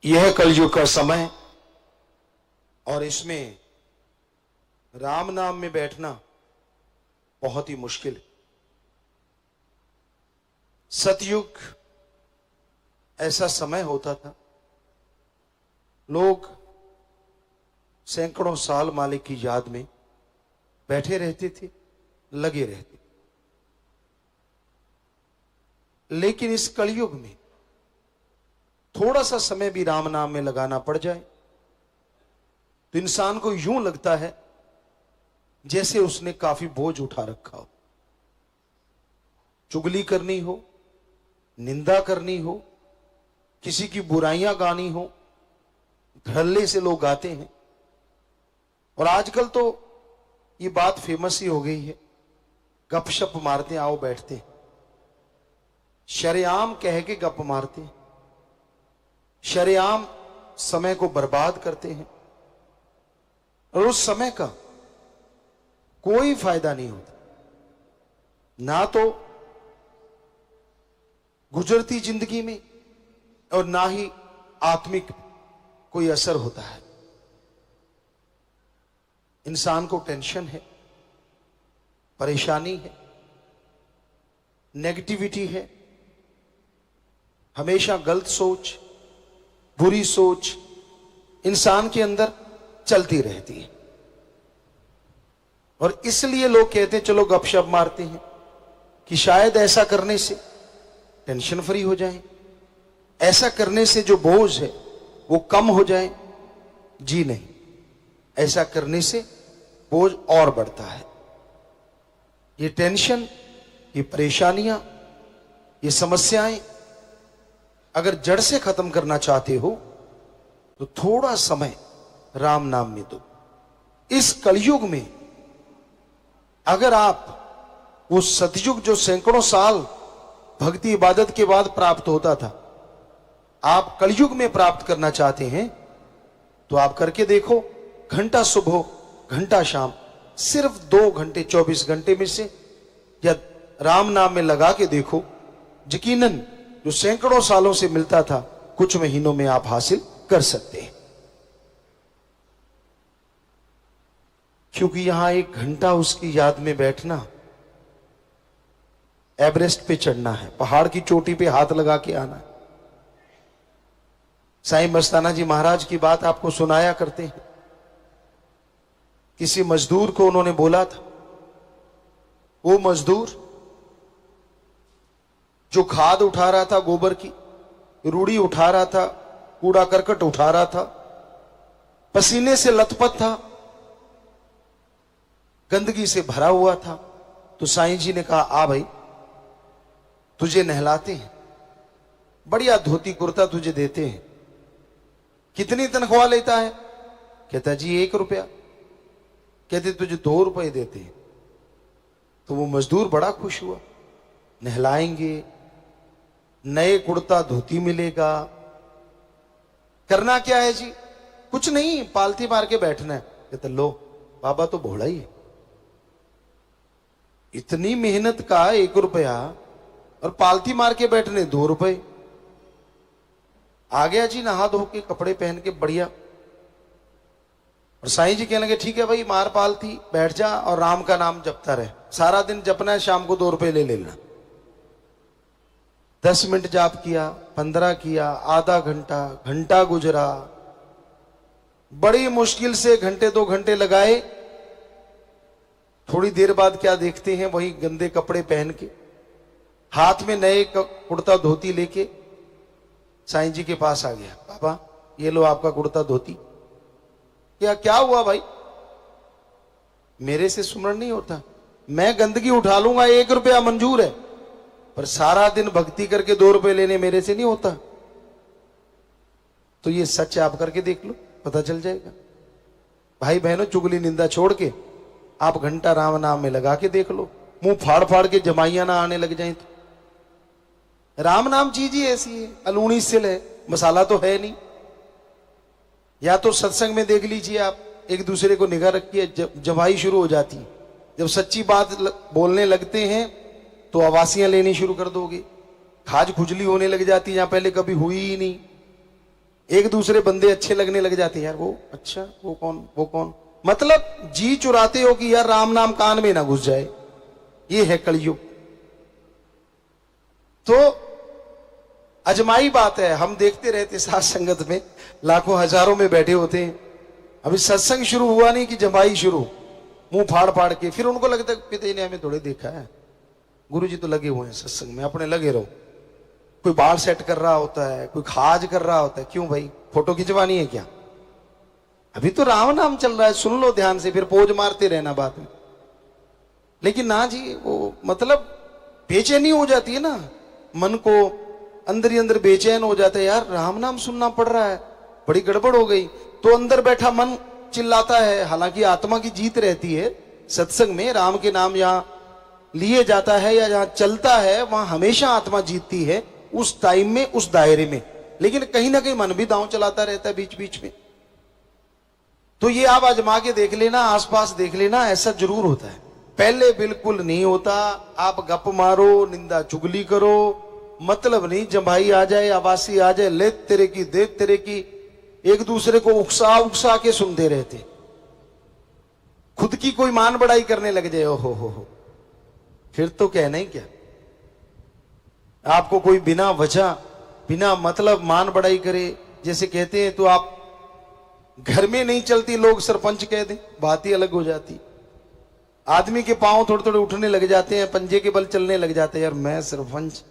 यह कलयुग का समय और इसमें राम नाम में बैठना बहुत ही मुश्किल है। सतयुग ऐसा समय होता था, लोग सैकड़ों साल मालिक की याद में बैठे रहते थे, लगे रहते। लेकिन इस कलयुग में थोड़ा सा समय भी राम नाम में लगाना पड़ जाए तो इंसान को यूं लगता है जैसे उसने काफी बोझ उठा रखा हो। चुगली करनी हो, निंदा करनी हो, किसी की बुराइयां गानी हो, धड़ल्ले से लोग गाते हैं। और आजकल तो ये बात फेमस ही हो गई है, गपशप मारते आओ बैठते हैं, शरेआम कह के गप मारते हैं, शरेआम समय को बर्बाद करते हैं और उस समय का कोई फायदा नहीं होता। ना तो गुजरती जिंदगी में और ना ही आत्मिक कोई असर होता है। इंसान को टेंशन है, परेशानी है, नेगेटिविटी है, हमेशा गलत सोच, बुरी सोच इंसान के अंदर चलती रहती है। और इसलिए लोग कहते हैं चलो गपशप मारते हैं कि शायद ऐसा करने से टेंशन फ्री हो जाए, ऐसा करने से जो बोझ है वो कम हो जाए। जी नहीं, ऐसा करने से बोझ और बढ़ता है। ये टेंशन, ये परेशानियां, ये समस्याएं अगर जड़ से खत्म करना चाहते हो तो थोड़ा समय राम नाम में दो। इस कलयुग में अगर आप वो सतयुग जो सैकड़ों साल भक्ति इबादत के बाद प्राप्त होता था, आप कलयुग में प्राप्त करना चाहते हैं तो आप करके देखो। घंटा सुबह, घंटा शाम, सिर्फ 2 घंटे 24 घंटे में से या राम नाम में लगा के देखो। यकीनन जो सैकड़ों सालों से मिलता था कुछ महीनों में आप हासिल कर सकते हैं। क्योंकि यहां 1 घंटा उसकी याद में बैठना एवरेस्ट पे चढ़ना है, पहाड़ की चोटी पे हाथ लगा के आना है। साईं मस्ताना जी महाराज की बात आपको सुनाया करते हैं। किसी मजदूर को उन्होंने बोला था, वो मजदूर जो खाद उठा रहा था, गोबर की रूड़ी उठा रहा था, कूड़ा करकट उठा रहा था, पसीने से लथपथ था, गंदगी से भरा हुआ था। तो साईं जी ने कहा, आ भाई तुझे नहलाते हैं, बढ़िया धोती कुर्ता तुझे देते हैं। कितनी तनख्वाह लेता है? कहता जी 1 रुपया। कहते तुझे 2 रुपए देते हैं। तो वो मजदूर बड़ा खुश हुआ, नहलाएंगे, नए कुर्ता धोती मिलेगा। करना क्या है जी? कुछ नहीं, पालथी मार के बैठना है। कहते लो बाबा तो भोला ही है, इतनी मेहनत का 1 रुपया और पालथी मार के बैठने 2 रुपए। आ गया जी नहा धो के, कपड़े पहन के बढ़िया। और साईं जी कहने लगे ठीक है भाई, मार पालथी, बैठ जा और राम का नाम जपता रहे। सारा दिन जपना है, शाम को 2 रुपए ले लेना। 10 मिनट जाप किया, 15 किया, आधा घंटा, घंटा गुजरा। बड़ी मुश्किल से घंटे 2 घंटे लगाए। थोड़ी देर बाद क्या देखते हैं, वही गंदे कपड़े पहन के, हाथ में नए कुर्ता धोती लेके साईं जी के पास आ गया। बाबा ये लो आपका कुर्ता धोती। क्या हुआ भाई? मेरे से सुमरण नहीं होता, मैं गंदगी उठा लूंगा, 1 रुपया मंजूर है, पर सारा दिन भक्ति करके 2 रुपए लेने मेरे से नहीं होता। तो ये सच आप करके देख लो, पता चल जाएगा। भाई बहनों, चुगली निंदा छोड़ के आप घंटा राम नाम में लगा के देख लो, मुंह फाड़ फाड़ के जमाइयां ना आने लग जाए। तो राम नाम चीज ही ऐसी है, अलूणी सिल है, मसाला तो है नहीं। या तो सत्संग में देख लीजिए आप, एक दूसरे को निगाह रखिए, जमाई शुरू हो जाती है। जब सच्ची बात बोलने लगते हैं तो आवासियां लेनी शुरू कर दोगे, खाज खुजली होने लग जाती है जहां पहले कभी हुई ही नहीं। एक दूसरे बंदे अच्छे लगने लग जाते हैं, यार वो अच्छा, वो कौन, वो कौन, मतलब जी चुराते हो कि यार राम नाम कान में ना घुस जाए। ये है कलयुग। तो अजमाई बात है, हम देखते रहते साथ संगत में लाखों हजारों में बैठे होते हैं, अभी सत्संग शुरू हुआ नहीं कि जमाई शुरू, मुंह फाड़ फाड़ के, फिर उनको लगता है पिता ने हमें थोड़े देखा है, गुरुजी तो लगे हुए हैं सत्संग में, अपने लगे रहो। कोई बाल सेट कर रहा होता है, कोई खाज कर रहा होता है, क्यों भाई फोटो खिंचवानी है क्या? अभी तो राम नाम चल रहा है, सुन लो ध्यान से, फिर पोज मारते रहना बाद में। लेकिन ना जी, वो मतलब बेचैनी हो जाती है ना, मन को अंदर ही अंदर बेचैन हो जाता है, यार राम नाम सुनना पड़ रहा है, बड़ी गड़बड़ हो गई। तो अंदर बैठा मन चिल्लाता है, हालांकि आत्मा की जीत रहती है सत्संग में, राम के नाम जहां लिए जाता है या जहां चलता है वहां हमेशा आत्मा जीतती है, उस टाइम में, उस दायरे में। लेकिन कहीं ना कहीं मन भी दांव चलाता रहता है बीच बीच में। तो ये आप आजमा के देख लेना, आसपास देख लेना, ऐसा जरूर होता है। पहले बिल्कुल नहीं होता, आप गप मारो, निंदा चुगली करो, मतलब नहीं, जमाई आ जाए, आवासी आ जाए, ले तेरे की दे तेरे की, एक दूसरे को उकसा उकसा के सुनते रहते, खुद की कोई मान बढ़ाई करने लग जाए, हो फिर तो कहना ही क्या। आपको कोई बिना वजह, बिना मतलब मान बढ़ाई करे, जैसे कहते हैं, तो आप घर में नहीं चलती, लोग सरपंच कह दें, बात ही अलग हो जाती। आदमी के पांव थोड़े थोड़े उठने लग जाते हैं, पंजे के बल चलने लग जाते हैं, यार मैं सरपंच,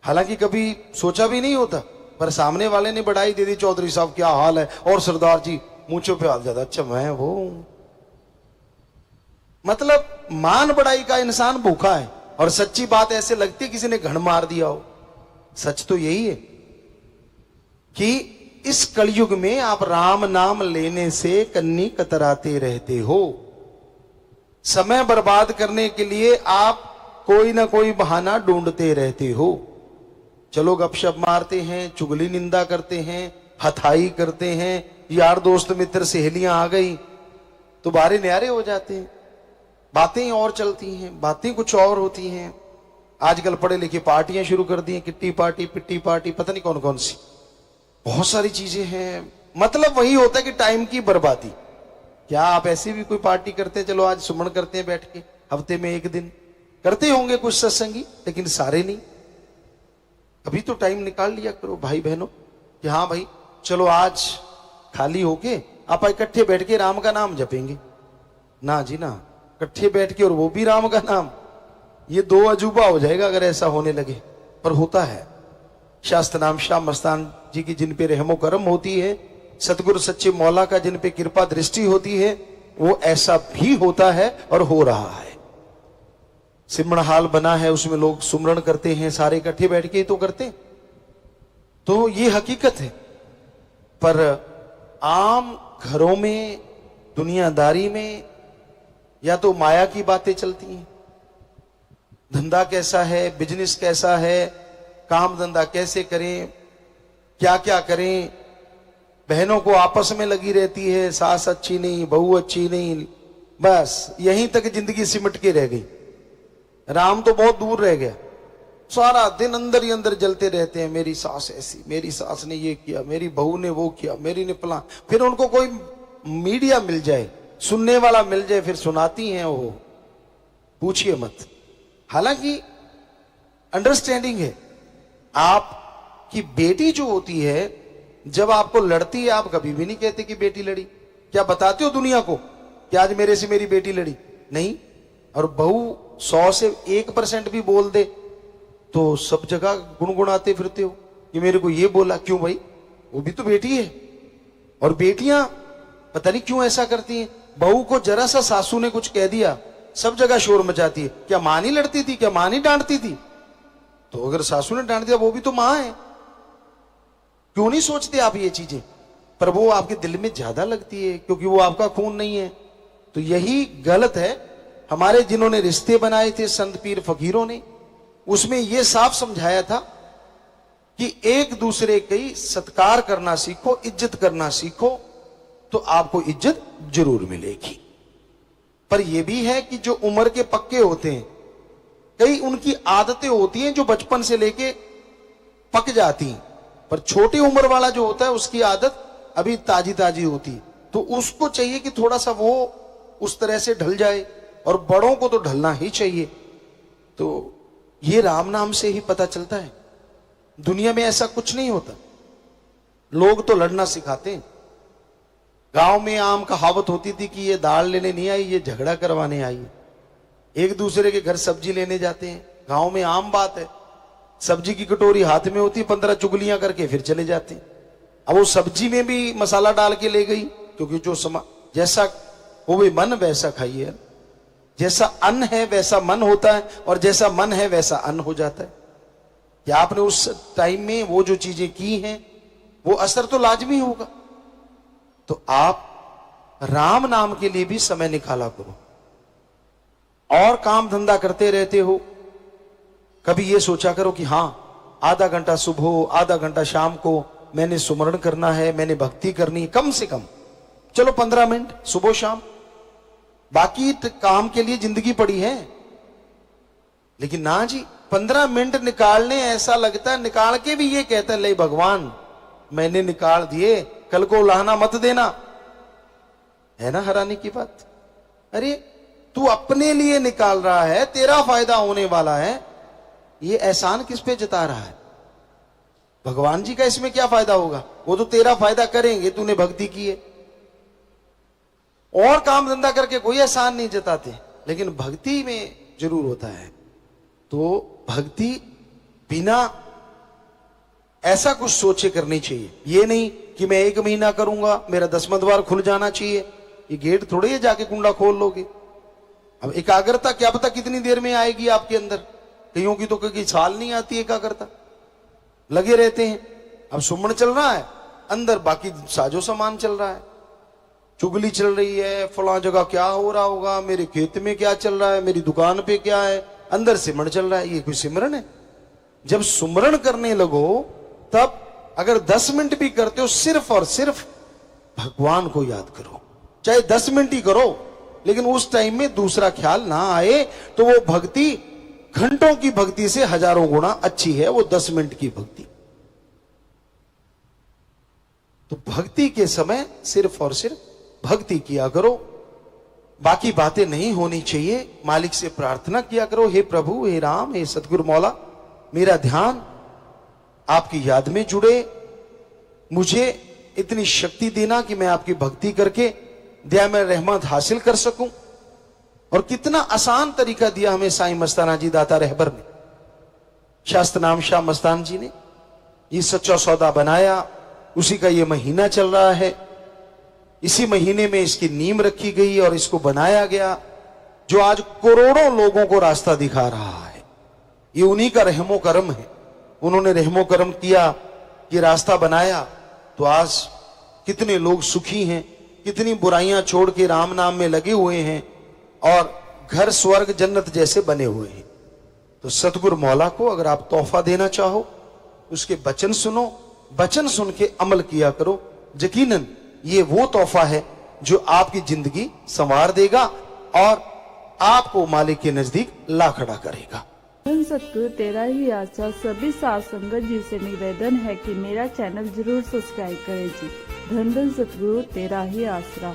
हालांकि कभी सोचा भी नहीं होता, पर सामने वाले ने बढ़ाई दे दी, चौधरी साहब क्या हाल है, और सरदार जी मूंछों पे हाथ जाता, अच्छा मैं वो। मतलब मान बढ़ाई का इंसान भूखा है। और सच्ची बात ऐसे लगती है किसी ने घण मार दिया हो। सच तो यही है कि इस कलयुग में आप राम नाम लेने से कन्नी कतराते रहते हो। समय बर्बाद करने के लिए आप कोई ना कोई बहाना ढूंढते रहते हो। चलो गपशप मारते हैं, चुगली निंदा करते हैं, हथाई करते हैं, यार दोस्त मित्र सहेलियां आ गई तो बारे न्यारे हो जाते हैं, बातें और चलती हैं, बातें कुछ और होती हैं। आजकल पढ़े लिखे पार्टियां शुरू कर दी हैं, किट्टी पार्टी, पिट्टी पार्टी, पता नहीं कौन कौन सी, बहुत सारी चीजें हैं। मतलब वही होता है कि टाइम की बर्बादी। क्या आप ऐसी भी कोई पार्टी करते हैं? चलो आज सुमन करते हैं बैठ के, हफ्ते में एक दिन करते होंगे कुछ सत्संगी, लेकिन सारे नहीं। अभी तो टाइम निकाल लिया करो भाई बहनों कि हाँ भाई चलो आज खाली होके आप इकट्ठे बैठ के राम का नाम जपेंगे। ना जी ना, इकट्ठे बैठ के और वो भी राम का नाम, ये दो अजूबा हो जाएगा अगर ऐसा होने लगे। पर होता है। शास्त्र नाम शाह मस्तान जी की जिन पे रहमो करम होती है, सतगुरु सच्चे मौला का जिन पे कृपा दृष्टि होती है, वो ऐसा भी होता है और हो रहा है। सिमरण हाल बना है, उसमें लोग सुमरण करते हैं, सारे इकट्ठे बैठ के ही तो करते। तो ये हकीकत है। पर आम घरों में, दुनियादारी में या तो माया की बातें चलती हैं, धंधा कैसा है, बिजनेस कैसा है, काम धंधा कैसे करें, क्या क्या करें। बहनों को आपस में लगी रहती है, सास अच्छी नहीं, बहू अच्छी नहीं, बस यहीं तक जिंदगी सिमट के रह गई। राम तो बहुत दूर रह गया। सारा दिन अंदर ही अंदर जलते रहते हैं, मेरी सास ऐसी, मेरी सास ने ये किया, मेरी बहू ने वो किया, मेरी ने फलां। फिर उनको कोई मीडिया मिल जाए, सुनने वाला मिल जाए, फिर सुनाती हैं वो, पूछिए मत। हालांकि अंडरस्टैंडिंग है। आपकी बेटी जो होती है, जब आपको लड़ती है, आप कभी भी नहीं कहते कि बेटी लड़ी। क्या बताते हो दुनिया को कि आज मेरे से मेरी बेटी लड़ी? नहीं। और बहू 100 से 1% भी बोल दे तो सब जगह गुनगुनाते फिरते हो कि मेरे को ये बोला। क्यों भाई? वो भी तो बेटी है। और बेटियां पता नहीं क्यों ऐसा करती हैं, बहू को जरा सा सासू ने कुछ कह दिया, सब जगह शोर मचाती है। क्या मां नहीं लड़ती थी? क्या मां नहीं डांटती थी? तो अगर सासू ने डांट दिया, वो भी तो मां है। क्यों नहीं सोचते आप ये चीजें? पर वो आपके दिल में ज्यादा लगती है क्योंकि वो आपका खून नहीं है। तो यही गलत है। हमारे जिन्होंने रिश्ते बनाए थे संत पीर फकीरों ने, उसमें यह साफ समझाया था कि एक दूसरे की सत्कार करना सीखो, इज्जत करना सीखो, तो आपको इज्जत जरूर मिलेगी। पर यह भी है कि जो उम्र के पक्के होते हैं, कई उनकी आदतें होती हैं जो बचपन से लेके पक जाती हैं, पर छोटी उम्र वाला जो होता है उसकी आदत अभी ताजी ताजी होती है, तो उसको चाहिए कि थोड़ा सा वो उस तरह से ढल जाए, और बड़ों को तो ढलना ही चाहिए। तो ये राम नाम से ही पता चलता है। दुनिया में ऐसा कुछ नहीं होता। लोग तो लड़ना सिखाते हैं। गांव में आम कहावत होती थी कि ये दाल लेने नहीं आई, ये झगड़ा करवाने आई है। एक दूसरे के घर सब्जी लेने जाते हैं, गांव में आम बात है। सब्जी की कटोरी हाथ में होती, 15 चुगलियां करके फिर चले जाते हैं। अब वो सब्जी में भी मसाला डाल के ले गई, क्योंकि जो जैसा वो भी मन वैसा खाइए। जैसा अन्न है वैसा मन होता है, और जैसा मन है वैसा अन्न हो जाता है। कि आपने उस टाइम में वो जो चीजें की हैं वो असर तो लाजमी होगा। तो आप राम नाम के लिए भी समय निकाला करो। और काम धंधा करते रहते हो, कभी ये सोचा करो कि हां आधा घंटा सुबह आधा घंटा शाम को मैंने सुमरण करना है, मैंने भक्ति करनी, कम से कम चलो 15 मिनट सुबह शाम। बाकी काम के लिए जिंदगी पड़ी है। लेकिन ना जी, 15 मिनट निकालने ऐसा लगता है, निकाल के भी ये कहता है ले भगवान मैंने निकाल दिए, कल को लाना मत देना। है ना हैरानी की बात। अरे तू अपने लिए निकाल रहा है, तेरा फायदा होने वाला है, ये एहसान किस पे जता रहा है? भगवान जी का इसमें क्या फायदा होगा? वो तो तेरा फायदा करेंगे, तूने भक्ति की है। और काम धंधा करके कोई एहसान नहीं जताते, लेकिन भक्ति में जरूर होता है। तो भक्ति बिना ऐसा कुछ सोचे करनी चाहिए। ये नहीं कि मैं 1 महीना करूंगा मेरा 10वां द्वार खुल जाना चाहिए। ये गेट थोड़े है जाके कुंडा खोल लोगे। अब एकाग्रता क्या पता कितनी देर में आएगी आपके अंदर। कईयों की तो कई साल नहीं आती एकाग्रता, लगे रहते हैं। अब सुमन चल रहा है, अंदर बाकी साजो सामान चल रहा है, चुगली चल रही है, फला जगह क्या हो रहा होगा, मेरे खेत में क्या चल रहा है, मेरी दुकान पे क्या है, अंदर सिमरण चल रहा है। ये कोई सिमरन है? जब सुमरण करने लगो तब अगर 10 मिनट भी करते हो, सिर्फ और सिर्फ भगवान को याद करो। चाहे 10 मिनट ही करो, लेकिन उस टाइम में दूसरा ख्याल ना आए, तो वो भक्ति घंटों की भक्ति से हजारों गुना अच्छी है, वो 10 मिनट की भक्ति। तो भक्ति के समय सिर्फ और सिर्फ भक्ति किया करो, बाकी बातें नहीं होनी चाहिए। मालिक से प्रार्थना किया करो, हे प्रभु, हे राम, हे सतगुरु मौला, मेरा ध्यान आपकी याद में जुड़े, मुझे इतनी शक्ति देना कि मैं आपकी भक्ति करके दया में रहमत हासिल कर सकूं। और कितना आसान तरीका दिया हमें साईं मस्ताना जी दाता रहबर ने, शास्त्र नाम शाह मस्तान जी ने। ये सच्चा सौदा बनाया, उसी का ये महीना चल रहा है। इसी महीने में इसकी नींव रखी गई और इसको बनाया गया, जो आज करोड़ों लोगों को रास्ता दिखा रहा है। ये उन्हीं का रहमो करम है। उन्होंने रहमो करम किया, ये रास्ता बनाया, तो आज कितने लोग सुखी हैं, कितनी बुराइयां छोड़ के राम नाम में लगे हुए हैं, और घर स्वर्ग जन्नत जैसे बने हुए हैं। तो सतगुरु मौला को अगर आप तोहफा देना चाहो, उसके वचन सुनो, वचन सुन के अमल किया करो। यकीनन ये वो तोहफा है जो आपकी जिंदगी संवार देगा और आपको मालिक के नजदीक ला खड़ा करेगा। धन सतगुरु तेरा ही आशा सभी साथ संगत जी से निवेदन है कि मेरा चैनल जरूर सब्सक्राइब करें जी। धन धन सतगुरु तेरा ही आसरा।